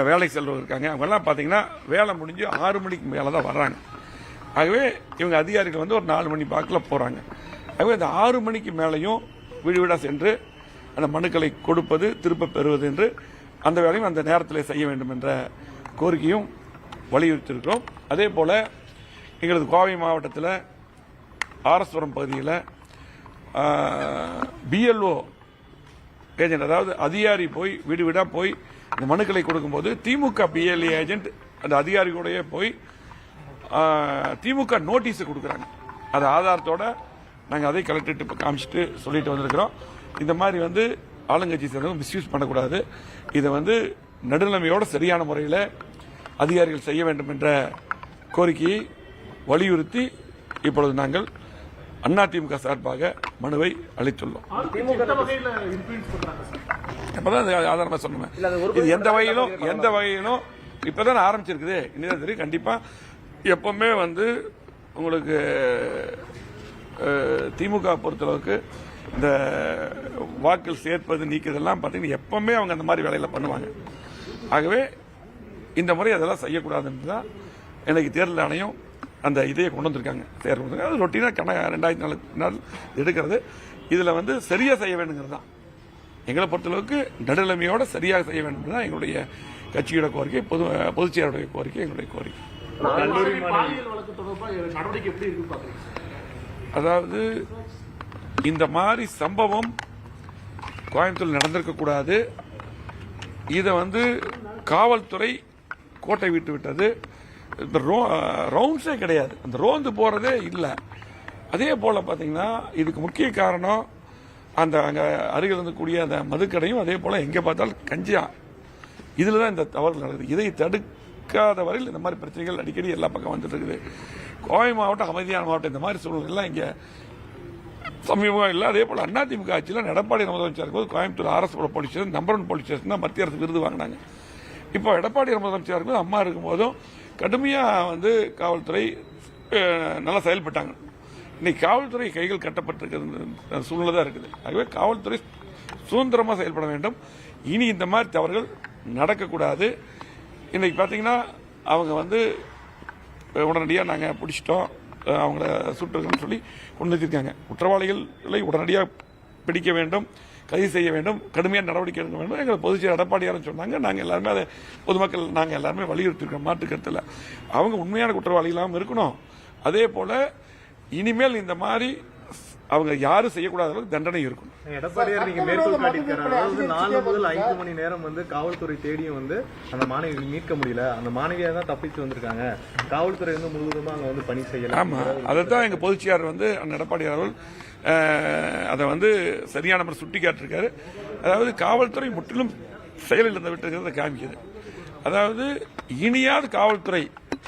வேலைக்கு செல்வது இருக்காங்க. அவங்கெல்லாம் பார்த்தீங்கன்னா வேலை முடிஞ்சு 6 மணிக்கு மேலே தான் வர்றாங்க. ஆகவே இவங்க அதிகாரிகள் வந்து ஒரு 4 மணி வாக்கில் போகிறாங்க. ஆகவே இந்த 6 மணிக்கு மேலேயும் வீடு வீடாக சென்று அந்த மனுக்களை கொடுப்பது திரும்ப பெறுவது என்று அந்த வேலையும் அந்த நேரத்தில் செய்ய வேண்டும் என்ற கோரிக்கையும் வலியுறுத்தியிருக்கிறோம். அதே போல் எங்களது கோவை மாவட்டத்தில் ஆரஸ்வரம் பகுதியில் பிஎல்ஓ ஏஜென்ட், அதாவது அதிகாரி போய் வீடு வீடாக போய் இந்த மனுக்களை கொடுக்கும்போது திமுக பிஎல்ஏ ஏஜென்ட் அந்த அதிகாரியோடய போய் திமுக நோட்டீஸ் கொடுக்குறாங்க. அது ஆதாரத்தோட நாங்கள் அதை கலெக்டர்கிட்ட இப்போ காமிச்சிட்டு சொல்லிட்டு வந்திருக்கிறோம். இந்த மாதிரி வந்து ஆளுங்கட்சி சேர்ந்தவங்க மிஸ்யூஸ் பண்ணக்கூடாது. இதை வந்து நடுநிலைமையோட சரியான முறையில் அதிகாரிகள் செய்ய வேண்டும் என்ற கோரிக்கையை வலியுறுத்தி இப்பொழுது நாங்கள் அதிமுக சார்பாக மனுவை அளித்துள்ளோம். ஆதாரமா சொன்னேன். இது எந்த வகையிலும் இப்பதான் ஆரம்பிச்சிருக்குது. இன்னும் தெரியும். கண்டிப்பா எப்பவுமே வந்து உங்களுக்கு திமுக பொறுத்தளவுக்கு இந்த வாக்கள் சேர்ப்பது நீக்குதெல்லாம் பார்த்தீங்கன்னா எப்பவுமே அவங்க அந்த மாதிரி வேலையில பண்ணுவாங்க. ஆகவே இந்த முறை அதெல்லாம் செய்யக்கூடாதுன்னு தான் எனக்கு தேர்தல் ஆணையம் அந்த இதையை கொண்டு வந்திருக்காங்க. தேர்வு அது ரொட்டீனா 2004 நாள் எடுக்கிறது. இதுல வந்து சரியா செய்ய வேண்டுங்கிறது தான் எங்களை பொறுத்தளவுக்கு நடுநிலைமையோட சரியாக செய்ய வேண்டும் தான் எங்களுடைய கட்சியோட கோரிக்கை, பொதுச்செயலாளருடைய கோரிக்கை, எங்களுடைய கோரிக்கை. அதாவது இந்த மாதிரி சம்பவம் கோயம்புத்தூர் நடந்திருக்க கூடாது. இதை வந்து காவல்துறை கோட்டை விட்டு விட்டது. ரவுண்ட்ஸே கிடையாது, அந்த ரோந்து போறதே இல்லை. அதே போல பாத்தீங்கன்னா இதுக்கு முக்கிய காரணம் அந்த அங்க அருகில் இருந்தக்கூடிய அந்த மதுக்கடையும், அதே போல எங்க பார்த்தாலும் கஞ்சியா, இதுலதான் இந்த தவறு நடக்குது. இதை தடுக்காத வரையில் இந்த மாதிரி பிரச்சனைகள் அடிக்கடி எல்லா பக்கம் வந்துட்டு இருக்குது. கோவை மாவட்டம் அமைதியான மாவட்டம். இந்த மாதிரி சூழ்நிலை இங்க சமீபம் இல்லை. அதே போல அதிமுக ஆட்சியில் எடப்பாடி முதலமைச்சர் இருக்கும்போது Coimbatore RS police station number 1 police station தான் மத்திய அரசு விருது வாங்கினாங்க. இப்போ எடப்பாடி முதலமைச்சர் இருக்கும்போது அம்மா இருக்கும்போதும் கடுமையா வந்து காவல்துறை நல்லா செயல்பட்டாங்க. இன்னைக்கு காவல்துறை கைகள் கட்டப்பட்டிருக்கிற சூழ்நிலை தான் இருக்குது. ஆகவே காவல்துறை சுதந்திரமா செயல்பட வேண்டும். இனி இந்த மாதிரி தவறுகள் நடக்கக்கூடாது. இன்னைக்கு பாத்தீங்கன்னா அவங்க வந்து உடனடியாக நாங்கள் பிடிச்சிட்டோம், அவங்கள சுட்டுருக்கோம்னு சொல்லி கொண்டு வச்சிருக்காங்க. குற்றவாளிகளை உடனடியாக பிடிக்க வேண்டும், கைது செய்ய வேண்டும், கடுமையான நடவடிக்கை எடுக்க வேண்டும். எங்கள் பொதுச்செயலாளர் எடப்பாடியாரும் சொன்னாங்க. நாங்கள் எல்லாருமே அதை பொதுமக்கள் நாங்கள் எல்லாருமே வலியுறுத்திருக்கோம். மாற்றுக்கருத்தில் அவங்க உண்மையான குற்றவாளிகளாகவும் இருக்கணும். அதே போல இனிமேல் இந்த மாதிரி அவங்க யாரும் செய்யக்கூடாத அளவுக்கு தண்டனை இருக்கும். எடப்பாடியார் நீங்க மேற்கோள் காட்டியிருக்காரு. அதாவது 4 முதல் 5 மணி நேரம் வந்து காவல்துறை தேடியும் வந்து அந்த மாணவியை மீட்க முடியல. அந்த மாணவியா தான் தப்பிச்சு வந்திருக்காங்க. காவல்துறை வந்து முழுவதுமா அங்க வந்து பணி செய்யல. ஆமா, அதைத்தான் எங்க பொதுச்செயலாளர் வந்து எடப்பாடியார் அவர்கள் அதை வந்து சரியான முறை சுட்டி காட்டிருக்காரு. அதாவது காவல்துறை முற்றிலும் செயலில் இருந்து விட்டு காமிக்குது. அதாவது இனியாவது காவல்துறை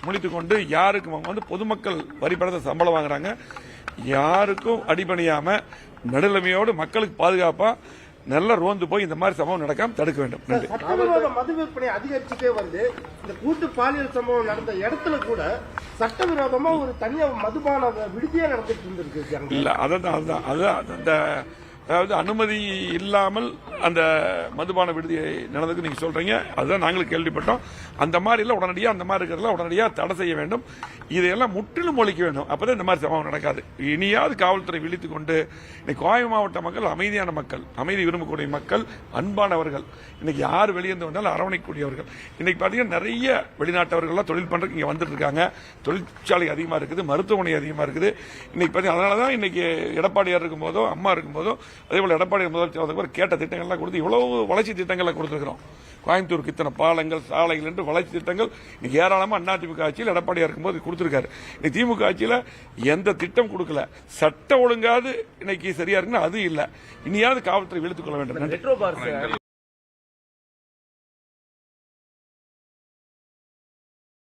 முழித்துக் கொண்டு யாருக்கும் வந்து பொதுமக்கள் வரிபடத்தை சம்பளம் வாங்குறாங்க, யாருக்கும் அடிபணியாம நடுநிலைமையோடு மக்களுக்கு பாதுகாப்பா நல்ல ரோந்து போய் இந்த மாதிரி சம்பவம் நடக்காம தடுக்க வேண்டும். சட்டவிரோத மது விற்பனை அதிகரிச்சுட்டே வந்து இந்த கூட்டு பாலியல் சம்பவம் நடந்த இடத்துல கூட சட்டவிரோதமா ஒரு தனியார் மதுபான விடுதியே நடந்துட்டு இருந்திருக்கு. இல்ல அதுதான் அதாவது அனுமதி இல்லாமல் அந்த மதுபான விடுதி நடந்ததுக்கு நீங்க சொல்றீங்க. அதுதான் நாங்களும் கேள்விப்பட்டோம். அந்த மாதிரி எல்லாம் உடனடியாக அந்த மாதிரி இருக்கிறதெல்லாம் உடனடியாக தடை செய்ய வேண்டும். இதையெல்லாம் முற்றிலும் ஒழிக்க வேண்டும். அப்பதான் இந்த மாதிரி சம்பவம் நடக்காது. இனியாவது காவல்துறை விழித்துக் கொண்டு இன்னைக்கு கோவை மாவட்ட மக்கள் அமைதியான மக்கள், அமைதி விரும்பக்கூடிய மக்கள், அன்பானவர்கள். இன்னைக்கு யார் வெளியேந்து வந்தாலும் அரவணைக்கூடியவர்கள். இன்னைக்கு பாத்தீங்கன்னா நிறைய வெளிநாட்டவர்கள்லாம் தொழில் பண்றதுக்கு இங்க வந்துட்டு இருக்காங்க. தொழிற்சாலை அதிகமா இருக்குது, மருத்துவமனை அதிகமா இருக்குது. இன்னைக்கு பாத்தீங்கன்னா அதனாலதான் இன்னைக்கு எடப்பாடியார் இருக்கும் போதோ அம்மா இருக்கும் போதோ அதே போல எடப்பாடி முதலமைச்சர் கேட்ட திட்டங்கள்லாம் கொடுத்து இவ்வளவு வளர்ச்சி திட்டங்களை கொடுத்துருக்கிறோம். கோயம்புத்தூருக்கு இத்தனை பாலங்கள், சாலைகள் என்று வளர்ச்சி திட்டங்கள் இன்னைக்கு ஏராளமா அதிமுக ஆட்சியில் எடப்பாடியா இருக்கும்போது கொடுத்திருக்காரு. இன்னைக்கு திமுக ஆட்சியில் எந்த திட்டம் கொடுக்கல. சட்ட ஒழுங்காவது இன்னைக்கு சரியா இருக்குன்னா அது இல்ல. இனியாவது காவல்துறை விழுத்துக் கொள்ள வேண்டும்.